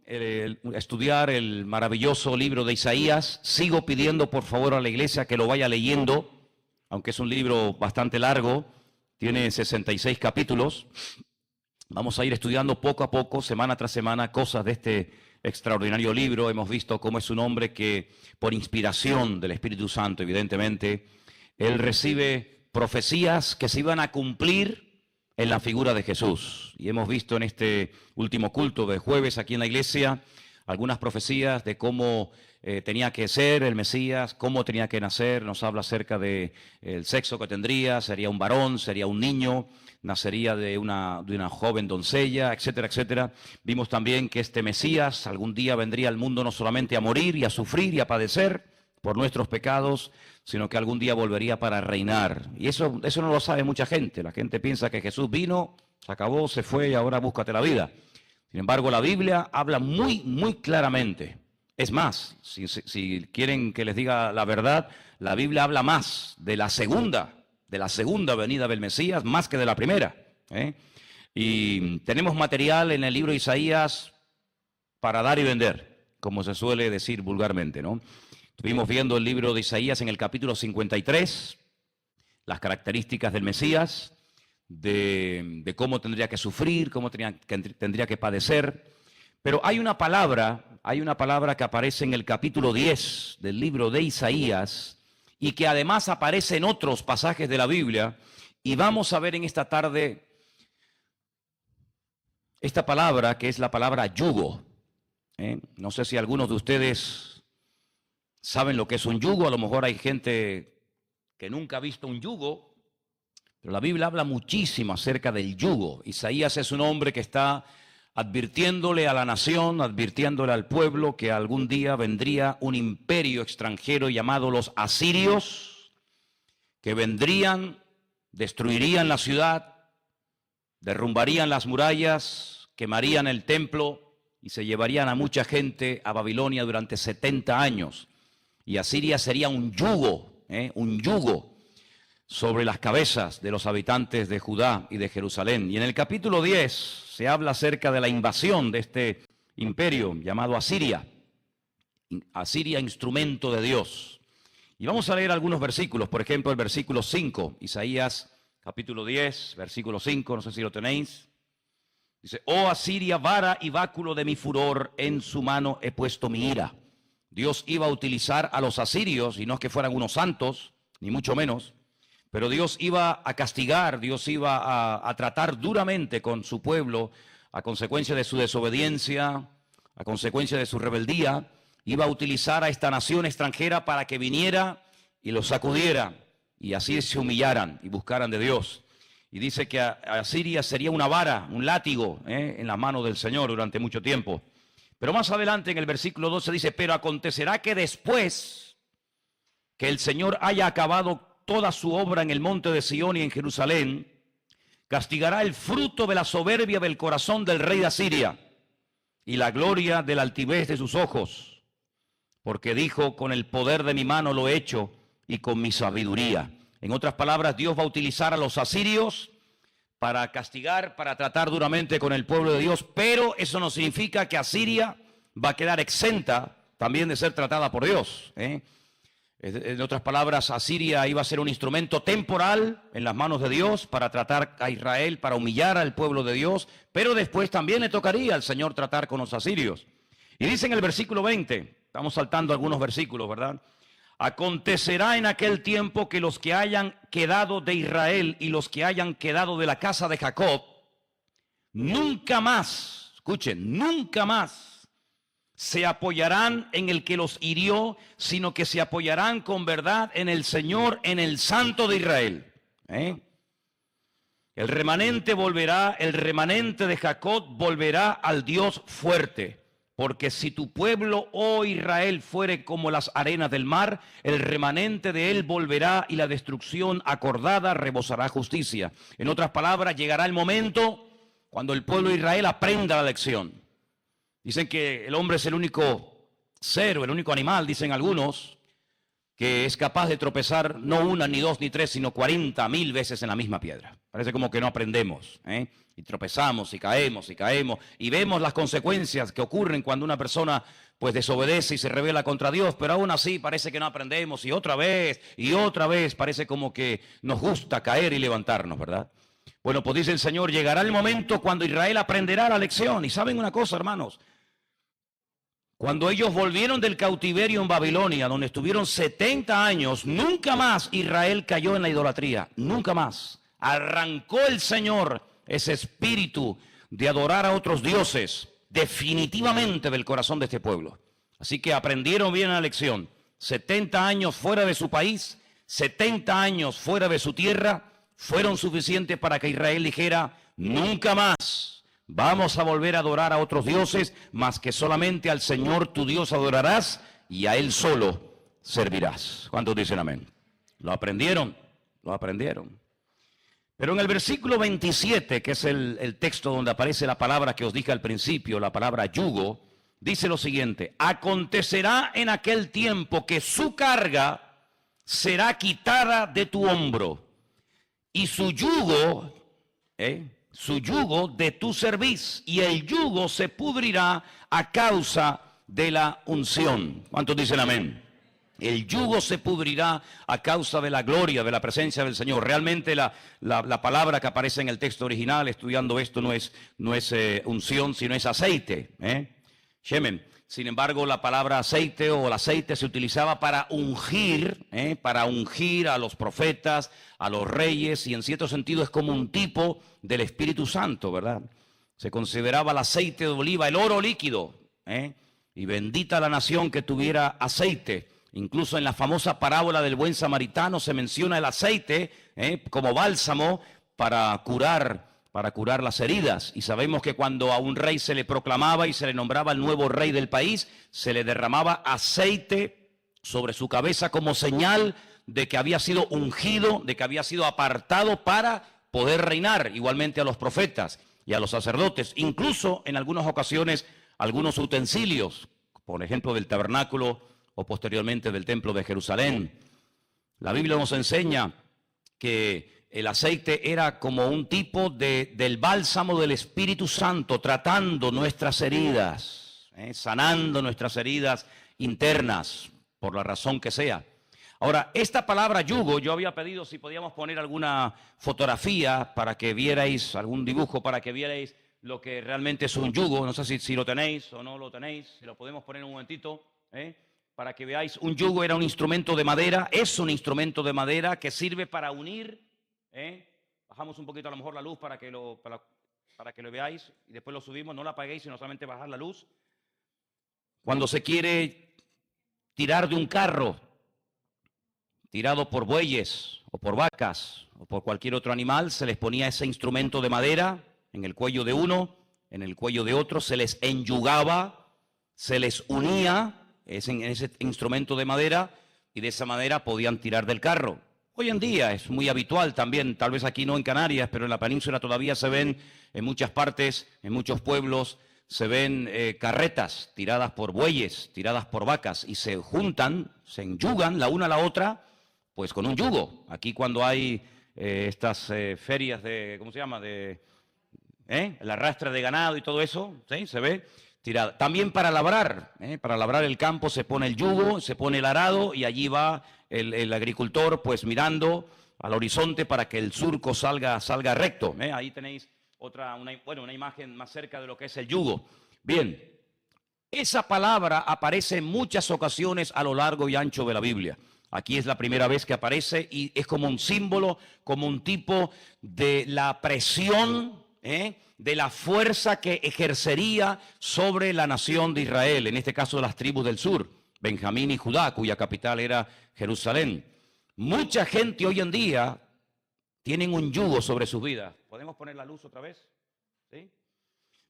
estudiar el maravilloso libro de Isaías. Sigo pidiendo por favor a la iglesia que lo vaya leyendo, aunque es un libro bastante largo, tiene 66 capítulos. Vamos a ir estudiando poco a poco, semana tras semana, cosas de este extraordinario libro. Hemos visto cómo es un hombre que, por inspiración del Espíritu Santo, evidentemente, él recibe profecías que se iban a cumplir en la figura de Jesús. Y hemos visto en este último culto de jueves aquí en la iglesia algunas profecías de cómo tenía que ser el Mesías, cómo tenía que nacer. Nos habla acerca del sexo que tendría, sería un varón, sería un niño, nacería de una joven doncella, etcétera, etcétera. Vimos también que este Mesías algún día vendría al mundo no solamente a morir y a sufrir y a padecer por nuestros pecados, sino que algún día volvería para reinar. Y eso no lo sabe mucha gente. La gente piensa que Jesús vino, se acabó, se fue y ahora búscate la vida. Sin embargo, la Biblia habla muy claramente. Es más, si quieren que les diga la verdad, la Biblia habla más de la segunda venida del Mesías, más que de la primera. Y tenemos material en el libro de Isaías para dar y vender, como se suele decir vulgarmente, ¿no? Estuvimos viendo el libro de Isaías en el capítulo 53, las características del Mesías, de cómo tendría que sufrir, cómo tendría que padecer. Pero hay una palabra que aparece en el capítulo 10 del libro de Isaías y que además aparece en otros pasajes de la Biblia. Y vamos a ver en esta tarde esta palabra, que es la palabra yugo. No sé si algunos de ustedes saben lo que es un yugo. A lo mejor hay gente que nunca ha visto un yugo. Pero la Biblia habla muchísimo acerca del yugo. Isaías es un hombre que está advirtiéndole a la nación, advirtiéndole al pueblo que algún día vendría un imperio extranjero llamado los asirios, que vendrían, destruirían la ciudad, derrumbarían las murallas, quemarían el templo y se llevarían a mucha gente a Babilonia durante 70 años. Y Asiria sería un yugo sobre las cabezas de los habitantes de Judá y de Jerusalén. Y en el capítulo 10 se habla acerca de la invasión de este imperio llamado Asiria. Asiria, instrumento de Dios. Y vamos a leer algunos versículos, por ejemplo el versículo 5, Isaías capítulo 10, versículo 5, no sé si lo tenéis. Dice: oh Asiria, vara y báculo de mi furor, en su mano he puesto mi ira. Dios iba a utilizar a los asirios, y no es que fueran unos santos, ni mucho menos, pero Dios iba a castigar, Dios iba a tratar duramente con su pueblo a consecuencia de su desobediencia, a consecuencia de su rebeldía. Iba a utilizar a esta nación extranjera para que viniera y los sacudiera y así se humillaran y buscaran de Dios. Y dice que Asiria sería una vara, un látigo en la mano del Señor durante mucho tiempo. Pero más adelante en el versículo 12 dice: pero acontecerá que después que el Señor haya acabado toda su obra en el monte de Sión y en Jerusalén, castigará el fruto de la soberbia del corazón del rey de Asiria y la gloria de la altivez de sus ojos, porque dijo: con el poder de mi mano lo he hecho y con mi sabiduría. En otras palabras, Dios va a utilizar a los asirios para castigar, para tratar duramente con el pueblo de Dios, pero eso no significa que Asiria va a quedar exenta también de ser tratada por Dios. En otras palabras, Asiria iba a ser un instrumento temporal en las manos de Dios para tratar a Israel, para humillar al pueblo de Dios, pero después también le tocaría al Señor tratar con los asirios. Y dice en el versículo 20, estamos saltando algunos versículos, ¿verdad? Acontecerá en aquel tiempo que los que hayan quedado de Israel y los que hayan quedado de la casa de Jacob, nunca más, escuchen, nunca más se apoyarán en el que los hirió, sino que se apoyarán con verdad en el Señor, en el Santo de Israel. El remanente volverá, el remanente de Jacob volverá al Dios fuerte. Porque si tu pueblo, oh Israel, fuere como las arenas del mar, el remanente de él volverá y la destrucción acordada rebosará justicia. En otras palabras, llegará el momento cuando el pueblo de Israel aprenda la lección. Dicen que el hombre es el único ser o el único animal, dicen algunos, que es capaz de tropezar no una, ni dos, ni tres, sino 40,000 veces en la misma piedra. Parece como que no aprendemos, ¿eh? Y tropezamos y caemos y vemos las consecuencias que ocurren cuando una persona pues desobedece y se rebela contra Dios, pero aún así parece que no aprendemos y otra vez parece como que nos gusta caer y levantarnos, ¿verdad? Bueno, pues dice el Señor, llegará el momento cuando Israel aprenderá la lección. Y saben una cosa, hermanos, cuando ellos volvieron del cautiverio en Babilonia, donde estuvieron 70 años, nunca más Israel cayó en la idolatría, nunca más. Arrancó el Señor ese espíritu de adorar a otros dioses definitivamente del corazón de este pueblo. Así que aprendieron bien la lección. 70 años fuera de su país, 70 años fuera de su tierra, fueron suficientes para que Israel dijera, nunca más vamos a volver a adorar a otros dioses, más que solamente al Señor tu Dios adorarás y a Él solo servirás. ¿Cuántos dicen amén? Lo aprendieron, lo aprendieron. Pero en el versículo 27, que es el texto donde aparece la palabra que os dije al principio, la palabra yugo, dice lo siguiente, acontecerá en aquel tiempo que su carga será quitada de tu hombro y su yugo de tu cerviz, y el yugo se pudrirá a causa de la unción. ¿Cuántos dicen amén? El yugo se pudrirá a causa de la gloria, de la presencia del Señor. Realmente la palabra que aparece en el texto original, estudiando esto, no es unción, sino es aceite. Shemen. Sin embargo, la palabra aceite o el aceite se utilizaba para ungir a los profetas, a los reyes, y en cierto sentido es como un tipo del Espíritu Santo, ¿verdad? Se consideraba el aceite de oliva, el oro líquido, y bendita la nación que tuviera aceite. Incluso en la famosa parábola del buen samaritano se menciona el aceite como bálsamo para curar las heridas. Y sabemos que cuando a un rey se le proclamaba y se le nombraba el nuevo rey del país, se le derramaba aceite sobre su cabeza como señal de que había sido ungido, de que había sido apartado para poder reinar. Igualmente a los profetas y a los sacerdotes. Incluso en algunas ocasiones algunos utensilios, por ejemplo del tabernáculo o posteriormente del templo de Jerusalén. La Biblia nos enseña que el aceite era como un tipo del bálsamo del Espíritu Santo, tratando nuestras heridas, sanando nuestras heridas internas, por la razón que sea. Ahora, esta palabra yugo, yo había pedido si podíamos poner alguna fotografía para que vierais, algún dibujo para que vierais lo que realmente es un yugo. No sé si lo tenéis o no lo tenéis, si lo podemos poner un momentito, para que veáis. Un yugo era un instrumento de madera, es un instrumento de madera que sirve para unir. Bajamos un poquito a lo mejor la luz para que lo veáis y después lo subimos, no la apaguéis sino solamente bajar la luz. Cuando se quiere tirar de un carro tirado por bueyes o por vacas o por cualquier otro animal, se les ponía ese instrumento de madera en el cuello de uno, en el cuello de otro, se les enyugaba, se les unía en ese instrumento de madera y de esa manera podían tirar del carro. Hoy en día es muy habitual también, tal vez aquí no en Canarias, pero en la península todavía se ven en muchas partes, en muchos pueblos, se ven carretas tiradas por bueyes, tiradas por vacas, y se juntan, se enyugan la una a la otra, pues con un yugo. Aquí cuando hay estas ferias de, ¿cómo se llama? El arrastre de ganado y todo eso, ¿sí? Se ve tirada. También para labrar el campo se pone el yugo, se pone el arado y allí va el agricultor pues mirando al horizonte para que el surco salga recto. Ahí tenéis una imagen más cerca de lo que es el yugo. Bien, esa palabra aparece en muchas ocasiones a lo largo y ancho de la Biblia. Aquí es la primera vez que aparece y es como un símbolo, como un tipo de la presión, de la fuerza que ejercería sobre la nación de Israel, en este caso las tribus del sur, Benjamín y Judá, cuya capital era Jerusalén. Mucha gente hoy en día tienen un yugo sobre sus vidas. ¿Podemos poner la luz otra vez? ¿Sí?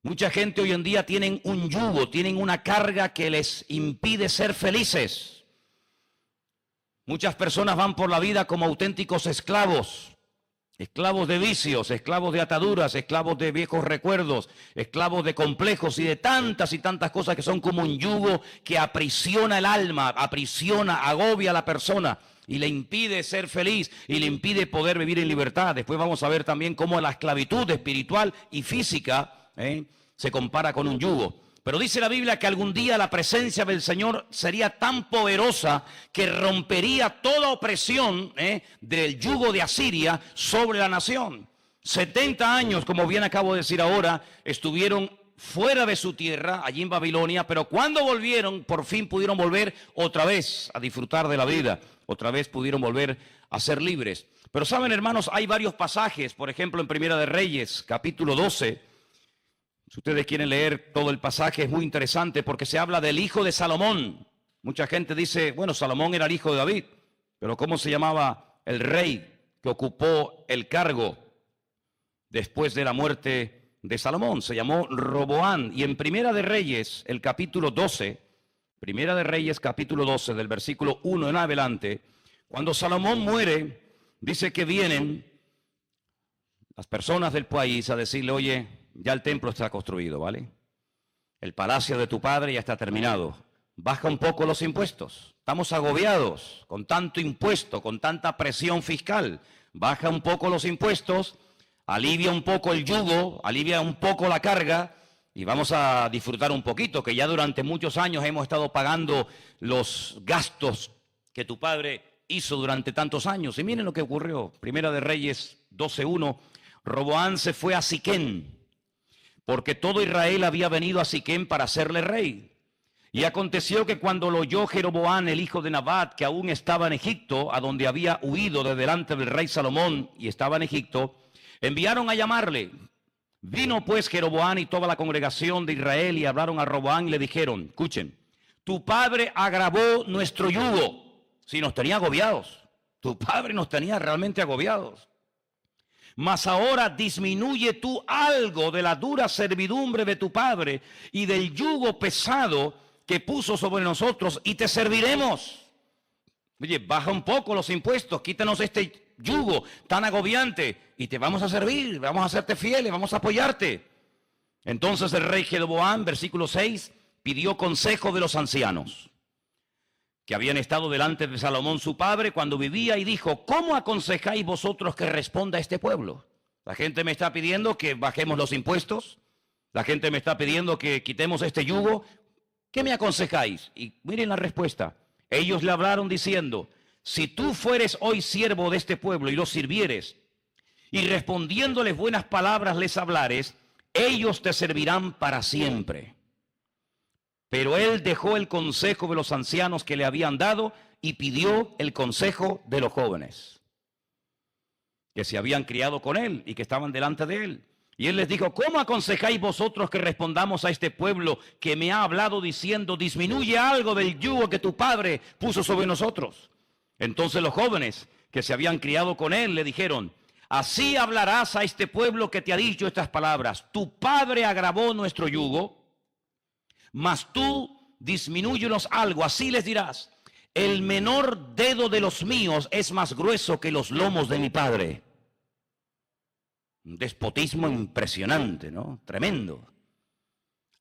Mucha gente hoy en día tienen un yugo, tienen una carga que les impide ser felices. Muchas personas van por la vida como auténticos esclavos, esclavos de vicios, esclavos de ataduras, esclavos de viejos recuerdos, esclavos de complejos y de tantas y tantas cosas que son como un yugo que aprisiona el alma, agobia a la persona. y le impide ser feliz y le impide poder vivir en libertad. Después vamos a ver también cómo la esclavitud espiritual y física se compara con un yugo. Pero dice la Biblia que algún día la presencia del Señor sería tan poderosa que rompería toda opresión del yugo de Asiria sobre la nación. 70 años, como bien acabo de decir ahora, estuvieron fuera de su tierra, allí en Babilonia, pero cuando volvieron, por fin pudieron volver otra vez a disfrutar de la vida, otra vez pudieron volver a ser libres. Pero saben, hermanos, hay varios pasajes, por ejemplo, en Primera de Reyes, capítulo 12, si ustedes quieren leer todo el pasaje, es muy interesante porque se habla del hijo de Salomón. Mucha gente dice, bueno, Salomón era el hijo de David, pero ¿cómo se llamaba el rey que ocupó el cargo después de la muerte de Salomón? Se llamó Roboán. Y en Primera de Reyes, el capítulo 12, Primera de Reyes, capítulo 12, del versículo 1 en adelante, cuando Salomón muere, dice que vienen las personas del país a decirle, oye, ya el templo está construido, ¿vale? El palacio de tu padre ya está terminado. Baja un poco los impuestos. Estamos agobiados con tanto impuesto, con tanta presión fiscal. Baja un poco los impuestos, alivia un poco el yugo, alivia un poco la carga y vamos a disfrutar un poquito, que ya durante muchos años hemos estado pagando los gastos que tu padre hizo durante tantos años. Y miren lo que ocurrió. Primera de Reyes 12:1. Roboán se fue a Siquén, porque todo Israel había venido a Siquén para hacerle rey. Y aconteció que cuando lo oyó Jeroboán, el hijo de Nabat, que aún estaba en Egipto, a donde había huido de delante del rey Salomón y estaba en Egipto, enviaron a llamarle. Vino pues Jeroboán y toda la congregación de Israel y hablaron a Roboán y le dijeron, escuchen, tu padre agravó nuestro yugo. Si nos tenía agobiados, tu padre nos tenía realmente agobiados. Mas ahora disminuye tú algo de la dura servidumbre de tu padre y del yugo pesado que puso sobre nosotros y te serviremos. Oye, baja un poco los impuestos, quítanos este yugo tan agobiante y te vamos a servir, vamos a hacerte fieles, vamos a apoyarte. Entonces el rey Jeroboam, versículo 6, pidió consejo de los ancianos que habían estado delante de Salomón su padre cuando vivía y dijo, ¿cómo aconsejáis vosotros que responda a este pueblo? La gente me está pidiendo que bajemos los impuestos, la gente me está pidiendo que quitemos este yugo, ¿qué me aconsejáis? Y miren la respuesta, ellos le hablaron diciendo, si tú fueres hoy siervo de este pueblo y los sirvieres, y respondiéndoles buenas palabras les hablares, ellos te servirán para siempre. Pero él dejó el consejo de los ancianos que le habían dado y pidió el consejo de los jóvenes que se habían criado con él y que estaban delante de él. Y él les dijo, ¿cómo aconsejáis vosotros que respondamos a este pueblo que me ha hablado diciendo, disminuye algo del yugo que tu padre puso sobre nosotros? Entonces los jóvenes que se habían criado con él le dijeron, así hablarás a este pueblo que te ha dicho estas palabras, tu padre agravó nuestro yugo, mas tú disminúyenos algo, así les dirás, el menor dedo de los míos es más grueso que los lomos de mi padre. Un despotismo impresionante, ¿no? Tremendo.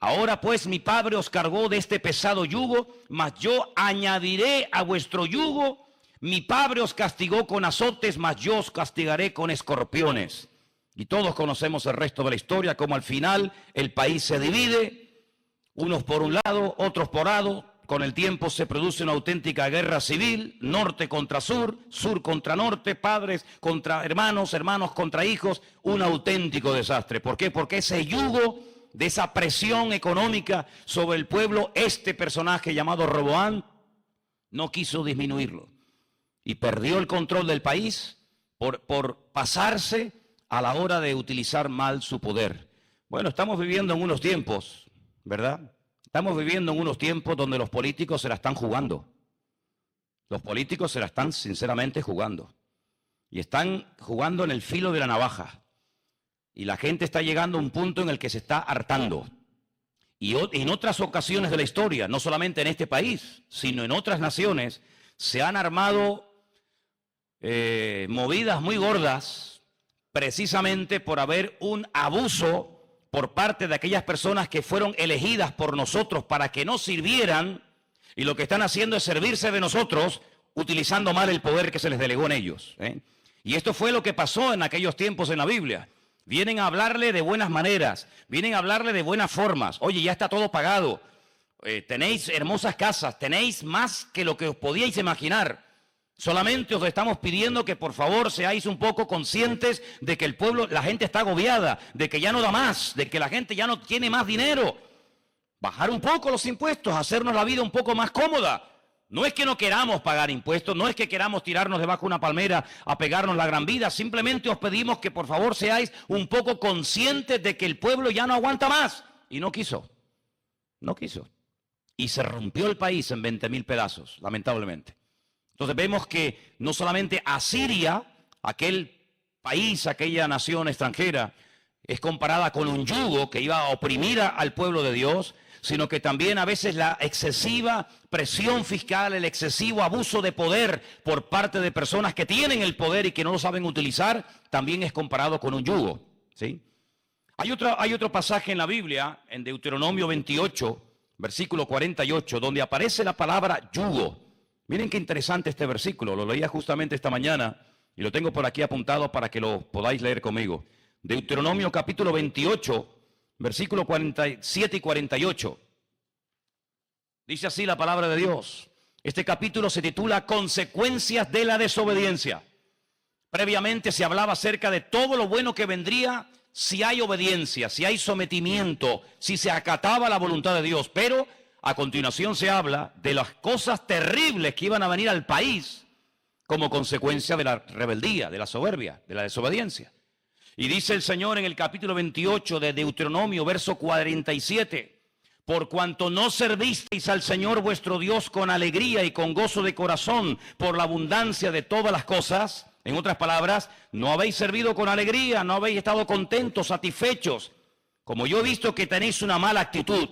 Ahora pues mi padre os cargó de este pesado yugo, mas yo añadiré a vuestro yugo. Mi padre os castigó con azotes, mas yo os castigaré con escorpiones. Y todos conocemos el resto de la historia, como al final el país se divide. Unos por un lado, otros por lado. Con el tiempo se produce una auténtica guerra civil, norte contra sur, sur contra norte, padres contra hermanos, hermanos contra hijos, un auténtico desastre. ¿Por qué? Porque ese yugo de esa presión económica sobre el pueblo, este personaje llamado Roboán no quiso disminuirlo y perdió el control del país por pasarse a la hora de utilizar mal su poder. Bueno, estamos viviendo en unos tiempos, ¿verdad? Estamos viviendo en unos tiempos donde los políticos se la están jugando. Los políticos se la están sinceramente jugando. Y están jugando en el filo de la navaja. Y la gente está llegando a un punto en el que se está hartando. Y en otras ocasiones de la historia, no solamente en este país, sino en otras naciones, se han armado movidas muy gordas precisamente por haber un abuso por parte de aquellas personas que fueron elegidas por nosotros para que nos sirvieran, y lo que están haciendo es servirse de nosotros, utilizando mal el poder que se les delegó en ellos. Y esto fue lo que pasó en aquellos tiempos en la Biblia. Vienen a hablarle de buenas maneras, vienen a hablarle de buenas formas. Oye, ya está todo pagado, tenéis hermosas casas, tenéis más que lo que os podíais imaginar. Solamente os estamos pidiendo que por favor seáis un poco conscientes de que el pueblo, la gente está agobiada, de que ya no da más, de que la gente ya no tiene más dinero. Bajar un poco los impuestos, hacernos la vida un poco más cómoda. No es que no queramos pagar impuestos, no es que queramos tirarnos debajo de una palmera a pegarnos la gran vida. Simplemente os pedimos que por favor seáis un poco conscientes de que el pueblo ya no aguanta más. Y no quiso. No quiso. Y se rompió el país en 20.000 pedazos, lamentablemente. Entonces vemos que no solamente Asiria, aquel país, aquella nación extranjera, es comparada con un yugo que iba a oprimir al pueblo de Dios, sino que también a veces la excesiva presión fiscal, el excesivo abuso de poder por parte de personas que tienen el poder y que no lo saben utilizar, también es comparado con un yugo, ¿sí? Hay otro pasaje en la Biblia, en Deuteronomio 28, versículo 48, donde aparece la palabra yugo. Miren qué interesante este versículo, lo leía justamente esta mañana y lo tengo por aquí apuntado para que lo podáis leer conmigo. Deuteronomio capítulo 28, versículo 47 y 48. Dice así la palabra de Dios. Este capítulo se titula Consecuencias de la desobediencia. Previamente se hablaba acerca de todo lo bueno que vendría si hay obediencia, si hay sometimiento, si se acataba la voluntad de Dios. Pero a continuación se habla de las cosas terribles que iban a venir al país como consecuencia de la rebeldía, de la soberbia, de la desobediencia. Y dice el Señor en el capítulo 28 de Deuteronomio, verso 47, por cuanto no servisteis al Señor vuestro Dios con alegría y con gozo de corazón por la abundancia de todas las cosas, en otras palabras, no habéis servido con alegría, no habéis estado contentos, satisfechos, como yo he visto que tenéis una mala actitud,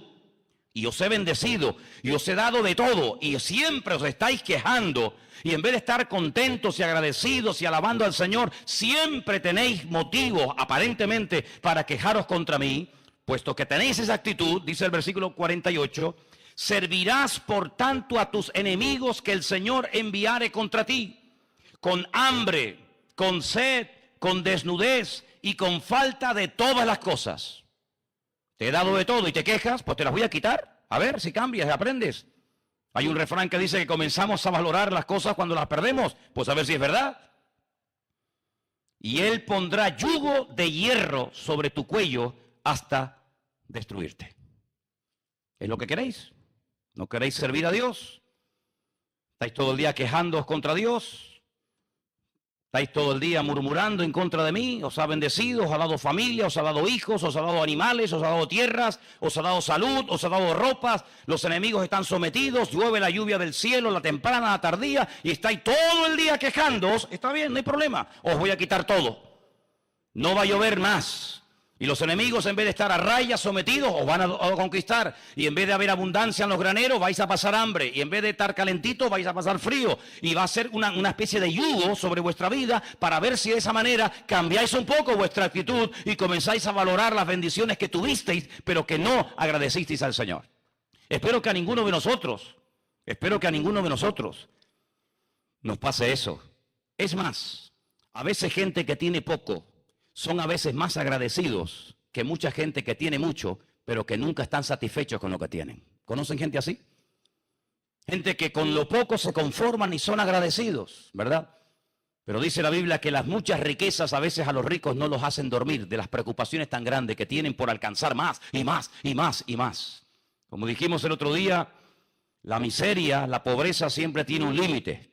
y os he bendecido, y os he dado de todo, y siempre os estáis quejando, y en vez de estar contentos y agradecidos y alabando al Señor, siempre tenéis motivos aparentemente para quejaros contra mí, puesto que tenéis esa actitud, dice el versículo 48, servirás por tanto a tus enemigos que el Señor enviare contra ti, con hambre, con sed, con desnudez y con falta de todas las cosas. Te he dado de todo y te quejas, pues te las voy a quitar. A ver si cambias, aprendes. Hay un refrán que dice que comenzamos a valorar las cosas cuando las perdemos. Pues a ver si es verdad. Y Él pondrá yugo de hierro sobre tu cuello hasta destruirte. ¿Es lo que queréis? ¿No queréis servir a Dios? ¿Estáis todo el día quejándoos contra Dios? ¿Estáis todo el día murmurando en contra de mí? ¿Os ha bendecido? ¿Os ha dado familia? ¿Os ha dado hijos? ¿Os ha dado animales? ¿Os ha dado tierras? ¿Os ha dado salud? ¿Os ha dado ropas? Los enemigos están sometidos, llueve la lluvia del cielo, la temprana, la tardía, y estáis todo el día quejándoos. Está bien, no hay problema. Os voy a quitar todo. No va a llover más. Y los enemigos, en vez de estar a raya sometidos, os van a conquistar. Y en vez de haber abundancia en los graneros, vais a pasar hambre. Y en vez de estar calentitos, vais a pasar frío. Y va a ser una especie de yugo sobre vuestra vida para ver si de esa manera cambiáis un poco vuestra actitud y comenzáis a valorar las bendiciones que tuvisteis, pero que no agradecisteis al Señor. Espero que a ninguno de nosotros nos pase eso. Es más, a veces gente que tiene poco son a veces más agradecidos que mucha gente que tiene mucho, pero que nunca están satisfechos con lo que tienen. ¿Conocen gente así? Gente que con lo poco se conforman y son agradecidos, ¿verdad? Pero dice la Biblia que las muchas riquezas a veces a los ricos no los hacen dormir de las preocupaciones tan grandes que tienen por alcanzar más y más y más y más. Como dijimos el otro día, la miseria, la pobreza siempre tiene un límite.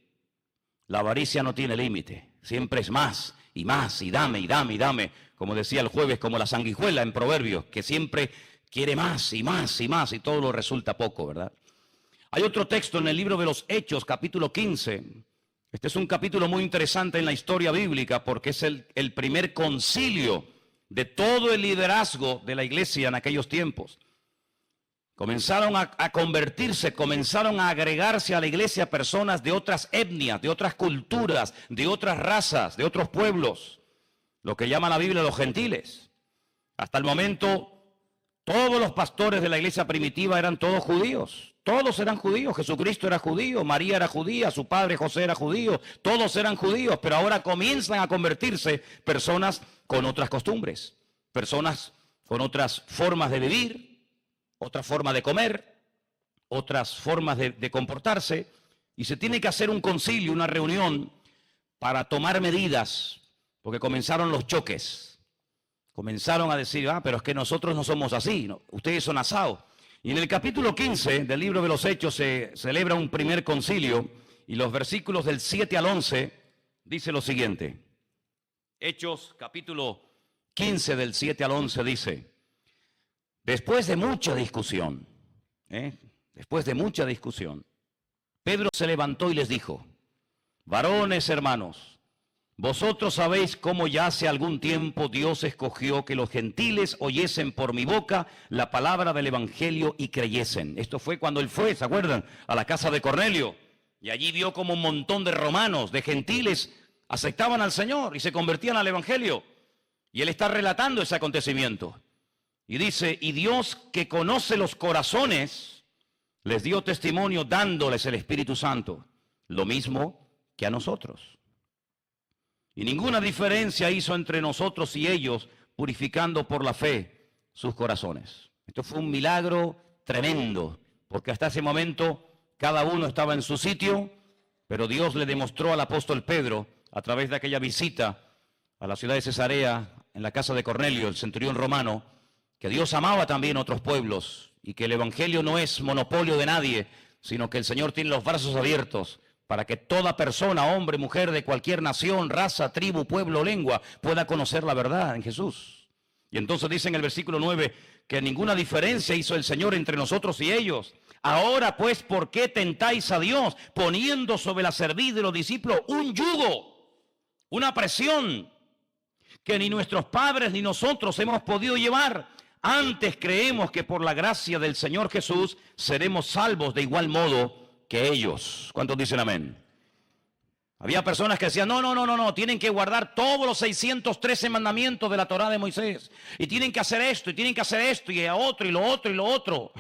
La avaricia no tiene límite, siempre es más. Y más, y dame, y dame, y dame. Como decía el jueves, como la sanguijuela en Proverbios, que siempre quiere más, y más, y más, y todo lo resulta poco, ¿verdad? Hay otro texto en el libro de los Hechos, capítulo 15. Este es un capítulo muy interesante en la historia bíblica, porque es el primer concilio de todo el liderazgo de la iglesia en aquellos tiempos. Comenzaron a convertirse, comenzaron a agregarse a la iglesia personas de otras etnias, de otras culturas, de otras razas, de otros pueblos, lo que llama la Biblia los gentiles. Hasta el momento, todos los pastores de la iglesia primitiva eran todos judíos, Todos eran judíos, Jesucristo era judío, María era judía, su padre José era judío, todos eran judíos, pero ahora comienzan a convertirse personas con otras costumbres, personas con otras formas de vivir, otra forma de comer, otras formas de comportarse, y se tiene que hacer un concilio, una reunión para tomar medidas, porque comenzaron los choques, comenzaron a decir, pero es que nosotros no somos así, ¿no? Ustedes son asados. Y en el capítulo 15 del libro de los Hechos se celebra un primer concilio y los versículos del 7 al 11 dice lo siguiente. Hechos capítulo 15 del 7 al 11 dice, después de mucha discusión, Pedro se levantó y les dijo, varones hermanos, vosotros sabéis cómo ya hace algún tiempo Dios escogió que los gentiles oyesen por mi boca la palabra del evangelio y creyesen. Esto fue cuando él fue, ¿se acuerdan? A la casa de Cornelio. Y allí vio como un montón de romanos, de gentiles, aceptaban al Señor y se convertían al evangelio. Y él está relatando ese acontecimiento. Y dice, y Dios que conoce los corazones, les dio testimonio dándoles el Espíritu Santo, lo mismo que a nosotros. Y ninguna diferencia hizo entre nosotros y ellos, purificando por la fe sus corazones. Esto fue un milagro tremendo, porque hasta ese momento cada uno estaba en su sitio, pero Dios le demostró al apóstol Pedro, a través de aquella visita a la ciudad de Cesarea, en la casa de Cornelio, el centurión romano, que Dios amaba también otros pueblos y que el evangelio no es monopolio de nadie, sino que el Señor tiene los brazos abiertos para que toda persona, hombre, mujer, de cualquier nación, raza, tribu, pueblo, lengua, pueda conocer la verdad en Jesús. Y entonces dice en el versículo 9 que ninguna diferencia hizo el Señor entre nosotros y ellos. Ahora pues, ¿por qué tentáis a Dios poniendo sobre la cerviz de los discípulos un yugo, una presión que ni nuestros padres ni nosotros hemos podido llevar? Antes creemos que por la gracia del Señor Jesús seremos salvos de igual modo que ellos. ¿Cuántos dicen amén? Había personas que decían, no, tienen que guardar todos los 613 mandamientos de la Torá de Moisés. Y tienen que hacer esto, y tienen que hacer esto, y a otro, y lo otro, y lo otro.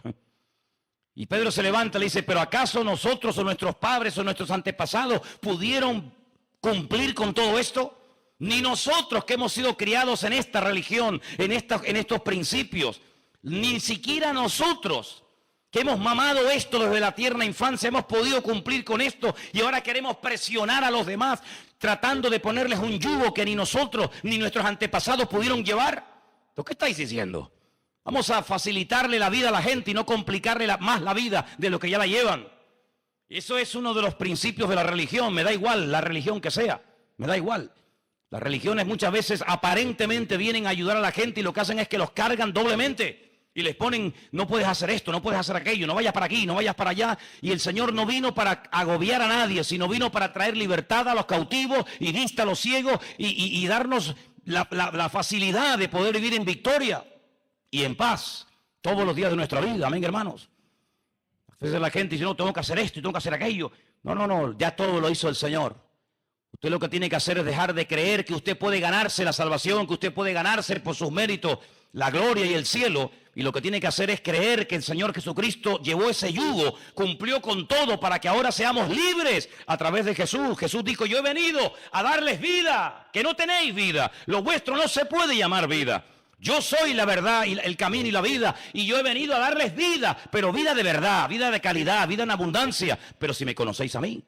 Y Pedro se levanta y le dice, ¿pero acaso nosotros o nuestros padres o nuestros antepasados pudieron cumplir con todo esto? Ni nosotros que hemos sido criados en esta religión, en estos principios, ni siquiera nosotros que hemos mamado esto desde la tierna infancia, hemos podido cumplir con esto y ahora queremos presionar a los demás tratando de ponerles un yugo que ni nosotros ni nuestros antepasados pudieron llevar. ¿Qué estáis diciendo? Vamos a facilitarle la vida a la gente y no complicarle más la vida de lo que ya la llevan. Eso es uno de los principios de la religión. Me da igual la religión que sea, me da igual. Las religiones muchas veces aparentemente vienen a ayudar a la gente y lo que hacen es que los cargan doblemente. Y les ponen, no puedes hacer esto, no puedes hacer aquello, no vayas para aquí, no vayas para allá. Y el Señor no vino para agobiar a nadie, sino vino para traer libertad a los cautivos y vista a los ciegos y darnos la facilidad de poder vivir en victoria y en paz todos los días de nuestra vida. Amén, hermanos. A veces la gente dice, no, tengo que hacer esto y tengo que hacer aquello. No, ya todo lo hizo el Señor. Usted lo que tiene que hacer es dejar de creer que usted puede ganarse la salvación, que usted puede ganarse por sus méritos la gloria y el cielo. Y lo que tiene que hacer es creer que el Señor Jesucristo llevó ese yugo, cumplió con todo para que ahora seamos libres a través de Jesús. Jesús dijo, yo he venido a darles vida, que no tenéis vida. Lo vuestro no se puede llamar vida. Yo soy la verdad, y el camino y la vida, y yo he venido a darles vida, pero vida de verdad, vida de calidad, vida en abundancia. Pero si me conocéis a mí.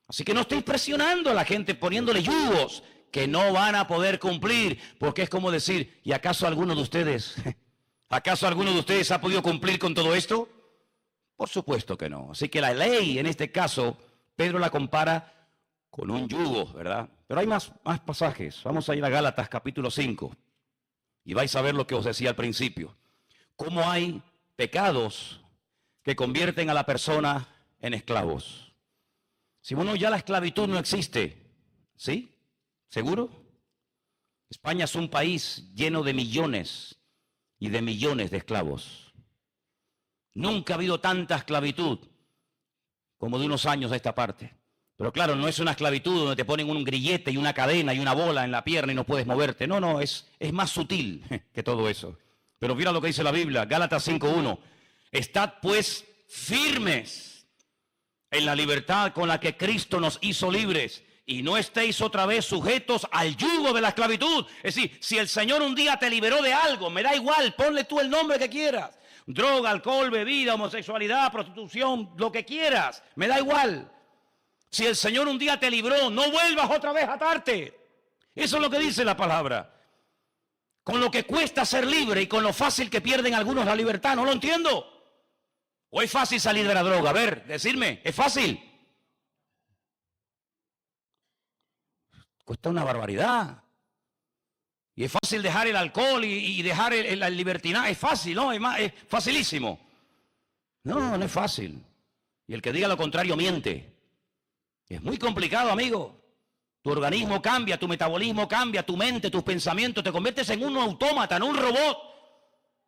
Así que no estoy presionando a la gente poniéndole yugos que no van a poder cumplir, porque es como decir, ¿y acaso alguno de ustedes ha podido cumplir con todo esto? Por supuesto que no. Así que la ley, en este caso, Pedro la compara con un yugo, ¿verdad? Pero hay más pasajes. Vamos a ir a Gálatas capítulo 5 y vais a ver lo que os decía al principio. Cómo hay pecados que convierten a la persona en esclavos. Si bueno, ya la esclavitud no existe, ¿sí? ¿Seguro? España es un país lleno de millones y de millones de esclavos. Nunca ha habido tanta esclavitud como de unos años a esta parte. Pero claro, no es una esclavitud donde te ponen un grillete y una cadena y una bola en la pierna y no puedes moverte. No, es más sutil que todo eso. Pero mira lo que dice la Biblia, Gálatas 5:1. Estad pues firmes en la libertad con la que Cristo nos hizo libres, y no estéis otra vez sujetos al yugo de la esclavitud. Es decir, si el Señor un día te liberó de algo, me da igual, ponle tú el nombre que quieras. Droga, alcohol, bebida, homosexualidad, prostitución, lo que quieras, me da igual. Si el Señor un día te libró, no vuelvas otra vez a atarte. Eso es lo que dice la palabra. Con lo que cuesta ser libre y con lo fácil que pierden algunos la libertad, no lo entiendo. ¿O es fácil salir de la droga? A ver, decirme, ¿es fácil? Cuesta una barbaridad. Y es fácil dejar el alcohol y dejar el libertinaje. Es fácil, ¿no? Es facilísimo. No, no es fácil. Y el que diga lo contrario miente. Es muy complicado, amigo. Tu organismo cambia, tu metabolismo cambia, tu mente, tus pensamientos. Te conviertes en un autómata, en un robot.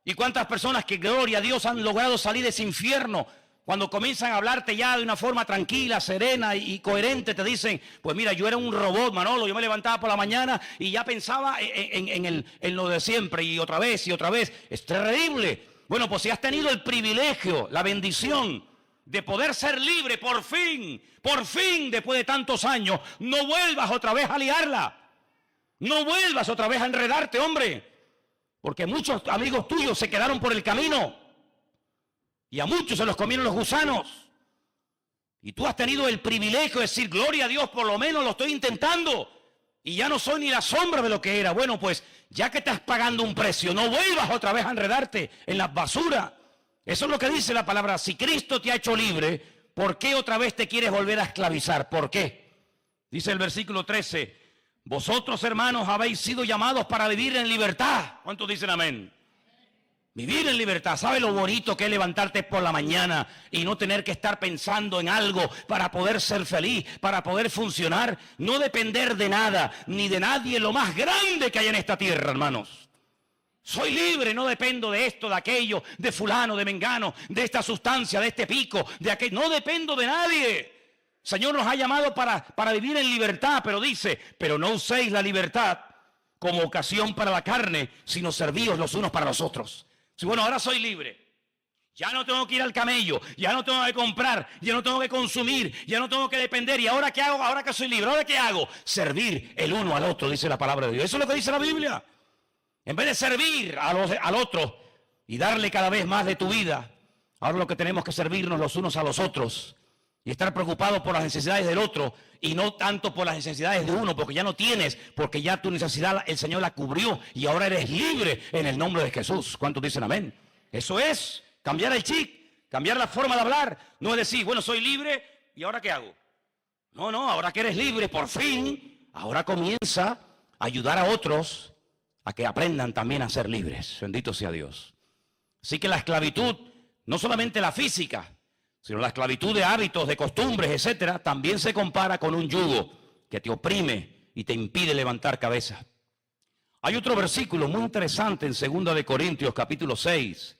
¿Y cuántas personas que, gloria a Dios, han logrado salir de ese infierno? Cuando comienzan a hablarte ya de una forma tranquila, serena y coherente, te dicen, pues mira, yo era un robot, Manolo, yo me levantaba por la mañana y ya pensaba en lo de siempre y otra vez y otra vez. Es terrible. Bueno, pues si has tenido el privilegio, la bendición de poder ser libre por fin, después de tantos años, no vuelvas otra vez a liarla. No vuelvas otra vez a enredarte, hombre. Porque muchos amigos tuyos se quedaron por el camino. Y a muchos se los comieron los gusanos. Y tú has tenido el privilegio de decir, gloria a Dios, por lo menos lo estoy intentando. Y ya no soy ni la sombra de lo que era. Bueno, pues ya que estás pagando un precio, no vuelvas otra vez a enredarte en la basura. Eso es lo que dice la palabra. Si Cristo te ha hecho libre, ¿por qué otra vez te quieres volver a esclavizar? ¿Por qué? Dice el versículo 13, vosotros, hermanos, habéis sido llamados para vivir en libertad. ¿Cuántos dicen amén? Vivir en libertad. ¿Sabe lo bonito que es levantarte por la mañana y no tener que estar pensando en algo para poder ser feliz, para poder funcionar? No depender de nada, ni de nadie, lo más grande que hay en esta tierra, hermanos. Soy libre, no dependo de esto, de aquello, de fulano, de mengano, de esta sustancia, de este pico, de aquel. No dependo de nadie. El Señor nos ha llamado para vivir en libertad, pero dice, pero no uséis la libertad como ocasión para la carne, sino servíos los unos para los otros. Si bueno, ahora soy libre, ya no tengo que ir al camello, ya no tengo que comprar, ya no tengo que consumir, ya no tengo que depender. ¿Y ahora qué hago? Ahora que soy libre, ¿ahora qué hago? Servir el uno al otro, dice la palabra de Dios. Eso es lo que dice la Biblia. En vez de servir al otro y darle cada vez más de tu vida, ahora lo que tenemos que servirnos los unos a los otros y estar preocupados por las necesidades del otro y no tanto por las necesidades de uno, porque ya no tienes, porque ya tu necesidad el Señor la cubrió y ahora eres libre en el nombre de Jesús. ¿Cuántos dicen amén? Eso es cambiar el chip, cambiar la forma de hablar. No es decir, bueno, soy libre y ¿ahora qué hago? No, ahora que eres libre, por fin, ahora comienza a ayudar a otros a que aprendan también a ser libres. Bendito sea Dios. Así que la esclavitud, no solamente la física, sino la esclavitud de hábitos, de costumbres, etcétera, también se compara con un yugo que te oprime y te impide levantar cabeza. Hay otro versículo muy interesante en 2 de Corintios, capítulo 6,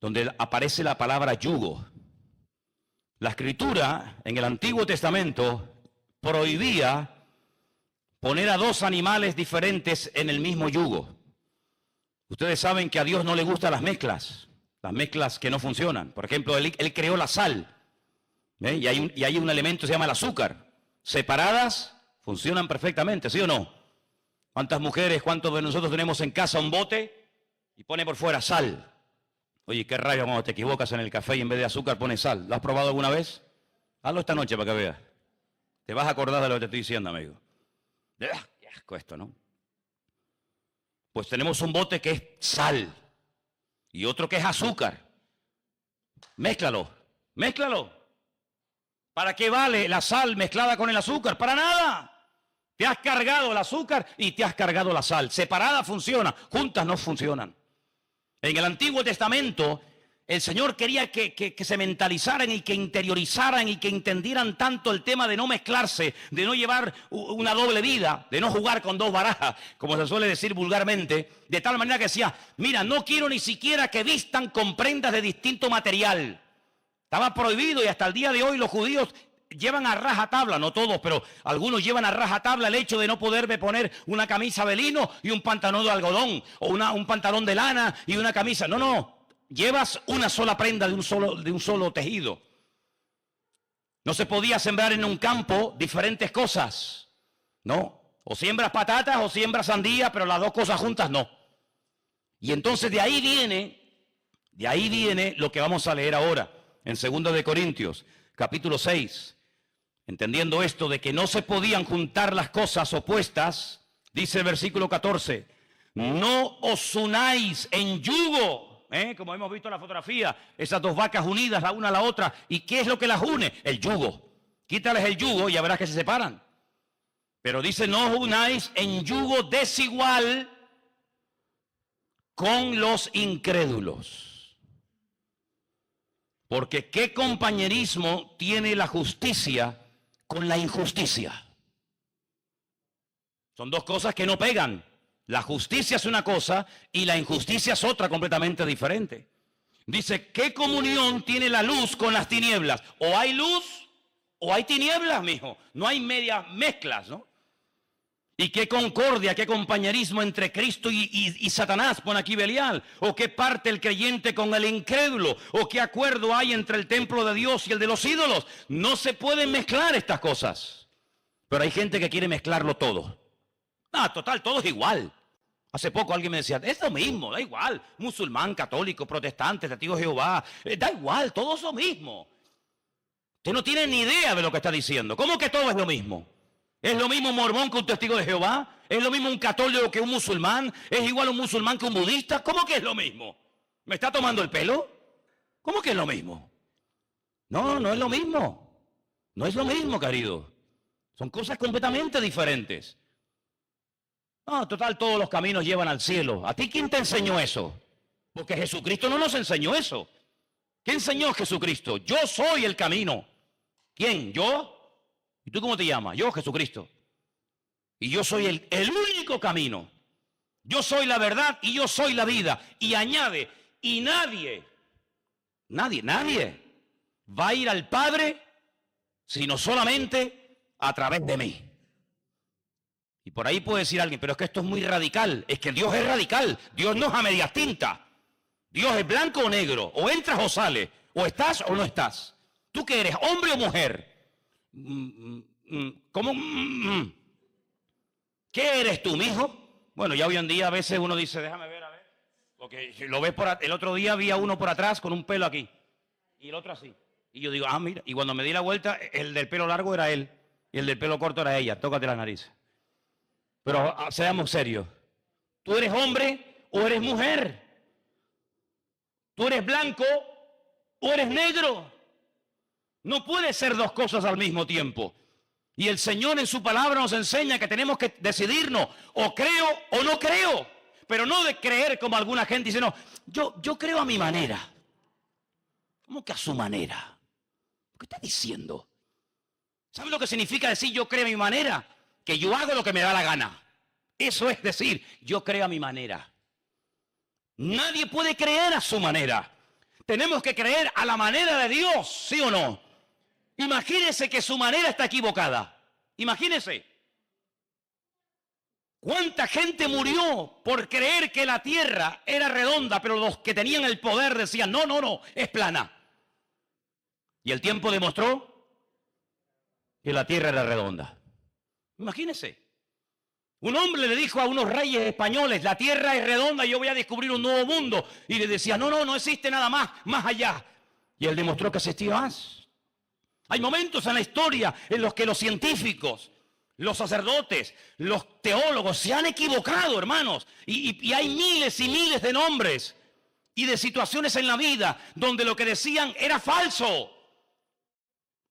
donde aparece la palabra yugo. La Escritura en el Antiguo Testamento prohibía poner a dos animales diferentes en el mismo yugo. Ustedes saben que a Dios no le gustan las mezclas que no funcionan. Por ejemplo, Él creó la sal, y hay un elemento que se llama el azúcar. Separadas funcionan perfectamente, ¿sí o no? ¿Cuántas mujeres, cuántos de nosotros tenemos en casa un bote y pone por fuera sal? Oye, qué rabia cuando te equivocas en el café y en vez de azúcar pones sal. ¿Lo has probado alguna vez? Hazlo esta noche para que veas. Te vas a acordar de lo que te estoy diciendo, amigo. Qué asco esto, ¿no? Pues tenemos un bote que es sal y otro que es azúcar. Mézclalo. ¿Para qué vale la sal mezclada con el azúcar? Para nada. Te has cargado el azúcar y te has cargado la sal. Separadas funciona, juntas no funcionan. En el Antiguo Testamento, el Señor quería que se mentalizaran y que interiorizaran y que entendieran tanto el tema de no mezclarse, de no llevar una doble vida, de no jugar con dos barajas, como se suele decir vulgarmente, de tal manera que decía, mira, no quiero ni siquiera que vistan con prendas de distinto material. Estaba prohibido y hasta el día de hoy los judíos llevan a rajatabla, no todos, pero algunos llevan a rajatabla el hecho de no poderme poner una camisa de lino y un pantalón de algodón, o un pantalón de lana y una camisa. No. llevas una sola prenda de un solo tejido. No se podía sembrar en un campo diferentes cosas, ¿no? O siembras patatas o siembras sandía, pero las dos cosas juntas no. Y entonces de ahí viene lo que vamos a leer ahora, en 2 de Corintios, capítulo 6. Entendiendo esto de que no se podían juntar las cosas opuestas, dice el versículo 14, no os unáis en yugo, como hemos visto en la fotografía, esas dos vacas unidas la una a la otra. ¿Y qué es lo que las une? El yugo. Quítales el yugo y ya verás que se separan. Pero dice, no os unáis en yugo desigual con los incrédulos. Porque ¿qué compañerismo tiene la justicia con la injusticia? Son dos cosas que no pegan. La justicia es una cosa y la injusticia es otra completamente diferente. Dice, ¿qué comunión tiene la luz con las tinieblas? O hay luz o hay tinieblas, mijo. No hay medias mezclas, ¿no? ¿Y qué concordia, qué compañerismo entre Cristo y Satanás? Pone aquí Belial. ¿O qué parte el creyente con el incrédulo? ¿O qué acuerdo hay entre el templo de Dios y el de los ídolos? No se pueden mezclar estas cosas. Pero hay gente que quiere mezclarlo todo. Ah, total, todo es igual. Hace poco alguien me decía, es lo mismo, da igual. Musulmán, católico, protestante, testigo de Jehová, da igual, todo es lo mismo. Usted no tiene ni idea de lo que está diciendo. ¿Cómo que todo es lo mismo? ¿Es lo mismo un mormón que un testigo de Jehová? ¿Es lo mismo un católico que un musulmán? ¿Es igual un musulmán que un budista? ¿Cómo que es lo mismo? ¿Me está tomando el pelo? ¿Cómo que es lo mismo? No, no es lo mismo. No es lo mismo, querido. Son cosas completamente diferentes. No, total, todos los caminos llevan al cielo. ¿A ti quién te enseñó eso? Porque Jesucristo no nos enseñó eso. ¿Qué enseñó Jesucristo? Yo soy el camino. ¿Quién? ¿Yo? ¿Y tú cómo te llamas? Yo, Jesucristo. Y yo soy el único camino. Yo soy la verdad y yo soy la vida. Y añade, y nadie va a ir al Padre sino solamente a través de mí. Y por ahí puede decir alguien, pero es que esto es muy radical. Es que Dios es radical. Dios no es a medias tintas. Dios es blanco o negro. O entras o sales. O estás o no estás. ¿Tú qué eres? ¿Hombre o mujer? ¿Cómo? ¿Qué eres tú, mijo? Bueno, ya hoy en día a veces uno dice, déjame ver, a ver. Porque lo ves el otro día vi a uno por atrás con un pelo aquí. Y el otro así. Y yo digo, ah, mira. Y cuando me di la vuelta, el del pelo largo era él. Y el del pelo corto era ella. Tócate la nariz. Pero seamos serios. ¿Tú eres hombre o eres mujer? ¿Tú eres blanco o eres negro? No puede ser dos cosas al mismo tiempo. Y el Señor en su palabra nos enseña que tenemos que decidirnos, o creo o no creo. Pero no de creer como alguna gente dice, no, yo creo a mi manera. ¿Cómo que a su manera? ¿Qué está diciendo? ¿Sabe lo que significa decir yo creo a mi manera? Que yo hago lo que me da la gana. Eso es decir, yo creo a mi manera. Nadie puede creer a su manera. Tenemos que creer a la manera de Dios, ¿sí o no? Imagínese que su manera está equivocada. Imagínese. ¿Cuánta gente murió por creer que la tierra era redonda, pero los que tenían el poder decían, no, es plana? Y el tiempo demostró que la tierra era redonda. Imagínese. Un hombre le dijo a unos reyes españoles, la tierra es redonda y yo voy a descubrir un nuevo mundo. Y le decía, no existe nada más allá. Y él demostró que existía más. Hay momentos en la historia en los que los científicos, los sacerdotes, los teólogos se han equivocado, hermanos. Y hay miles y miles de nombres y de situaciones en la vida donde lo que decían era falso.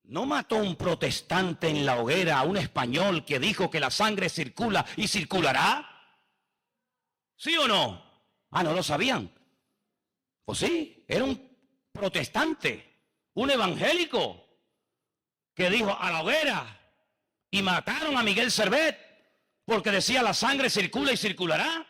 ¿No mató un protestante en la hoguera a un español que dijo que la sangre circula y circulará? ¿Sí o no? Ah, ¿no lo sabían? Pues sí, era un protestante, un evangélico, que dijo a la hoguera, y mataron a Miguel Servet porque decía la sangre circula y circulará.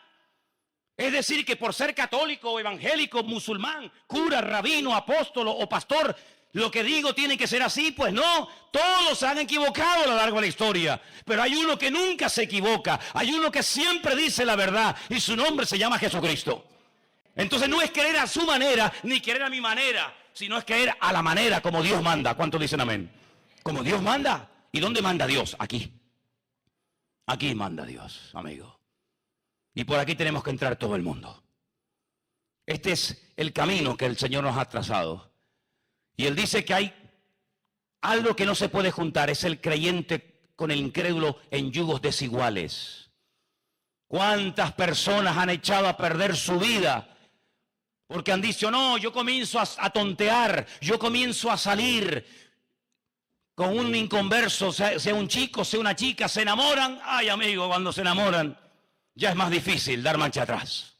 Es decir, que por ser católico, evangélico, musulmán, cura, rabino, apóstolo o pastor, lo que digo tiene que ser así. Pues no, todos se han equivocado a lo largo de la historia, pero hay uno que nunca se equivoca, hay uno que siempre dice la verdad y su nombre se llama Jesucristo. Entonces no es querer a su manera, ni querer a mi manera, sino es querer a la manera como Dios manda. ¿Cuántos dicen amén? Como Dios manda. ¿Y dónde manda Dios? Aquí. Aquí manda Dios, amigo. Y por aquí tenemos que entrar todo el mundo. Este es el camino que el Señor nos ha trazado. Y Él dice que hay algo que no se puede juntar, es el creyente con el incrédulo en yugos desiguales. ¿Cuántas personas han echado a perder su vida? Porque han dicho, no, yo comienzo a tontear, yo comienzo a salir con un inconverso, sea un chico, sea una chica, se enamoran. Ay, amigo, cuando se enamoran ya es más difícil dar marcha atrás.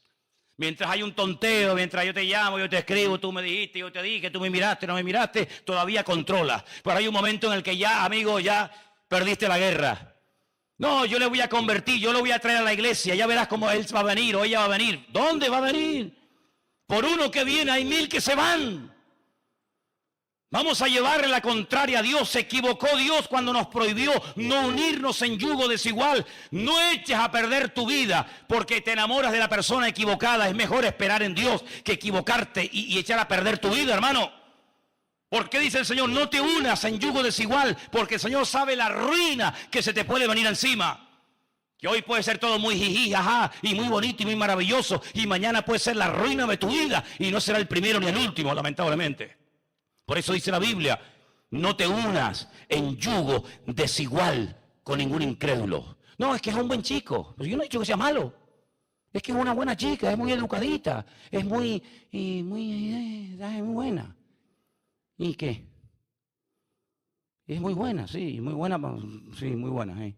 Mientras hay un tonteo, mientras yo te llamo, yo te escribo, tú me dijiste, yo te dije, tú me miraste, no me miraste, todavía controlas. Pero hay un momento en el que ya, amigo, ya perdiste la guerra. No, yo le voy a convertir, yo lo voy a traer a la iglesia, ya verás cómo él va a venir o ella va a venir. ¿Dónde va a venir? Por uno que viene hay 1000 que se van. Vamos a llevarle la contraria a Dios. Se equivocó Dios cuando nos prohibió no unirnos en yugo desigual. No eches a perder tu vida porque te enamoras de la persona equivocada. Es mejor esperar en Dios que equivocarte y echar a perder tu vida, hermano. ¿Por qué dice el Señor? No te unas en yugo desigual, porque el Señor sabe la ruina que se te puede venir encima. Que hoy puede ser todo muy jiji, ajá, y muy bonito y muy maravilloso, y mañana puede ser la ruina de tu vida, y no será el primero ni el último, lamentablemente. Por eso dice la Biblia, no te unas en yugo desigual con ningún incrédulo. No, es que es un buen chico, pero yo no he dicho que sea malo. Es que es una buena chica, es muy educadita, es muy buena. ¿Y qué? Es muy buena, sí, muy buena, sí, muy buena, sí.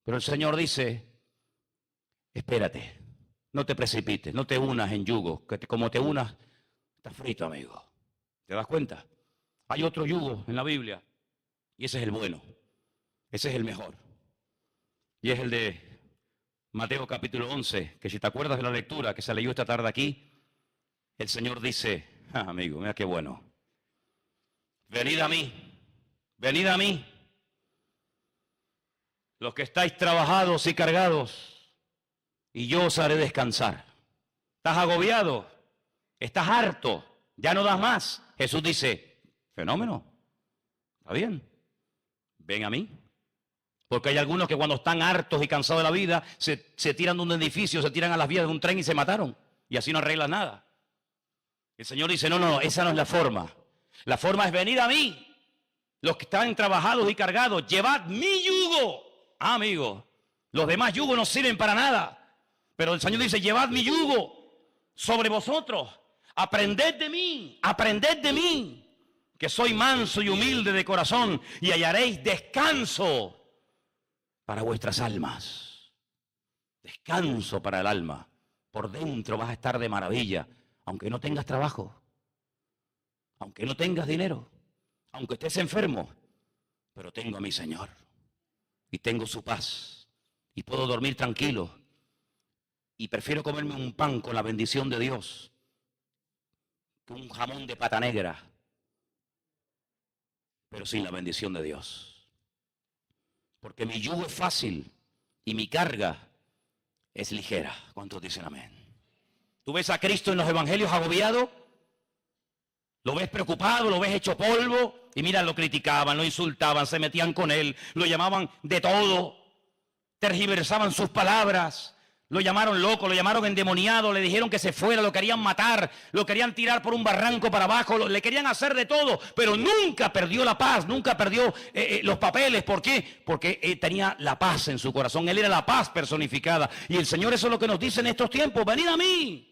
Pero el Señor dice, espérate, no te precipites, no te unas en yugo, que como te unas, estás frito, amigo. ¿Te das cuenta? Hay otro yugo en la Biblia, y ese es el bueno, ese es el mejor. Y es el de Mateo capítulo 11, que si te acuerdas de la lectura que se leyó esta tarde aquí, el Señor dice, amigo, mira qué bueno. Venid a mí, los que estáis trabajados y cargados, y yo os haré descansar. ¿Estás agobiado? ¿Estás harto? ¿Ya no das más? Jesús dice, fenómeno, está bien, ven a mí. Porque hay algunos que cuando están hartos y cansados de la vida, se tiran de un edificio, se tiran a las vías de un tren y se mataron. Y así no arreglan nada. El Señor dice, no, esa no es la forma. La forma es venir a mí, los que están trabajados y cargados, llevad mi yugo. Amigo, los demás yugos no sirven para nada. Pero el Señor dice, llevad mi yugo sobre vosotros. Aprended de mí, que soy manso y humilde de corazón, y hallaréis descanso para vuestras almas. Descanso para el alma. Por dentro vas a estar de maravilla, aunque no tengas trabajo, aunque no tengas dinero, aunque estés enfermo, pero tengo a mi Señor y tengo su paz y puedo dormir tranquilo y prefiero comerme un pan con la bendición de Dios que un jamón de pata negra, pero sin la bendición de Dios. Porque mi yugo es fácil y mi carga es ligera. ¿Cuántos dicen amén? ¿Tú ves a Cristo en los evangelios agobiado? Lo ves preocupado, lo ves hecho polvo, y mira, lo criticaban, lo insultaban, se metían con él, lo llamaban de todo, tergiversaban sus palabras, lo llamaron loco, lo llamaron endemoniado, le dijeron que se fuera, lo querían matar, lo querían tirar por un barranco para abajo, le querían hacer de todo, pero nunca perdió la paz, nunca perdió los papeles. ¿Por qué? Porque tenía la paz en su corazón, él era la paz personificada. Y el Señor eso es lo que nos dice en estos tiempos, venid a mí,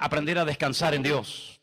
aprender a descansar en Dios.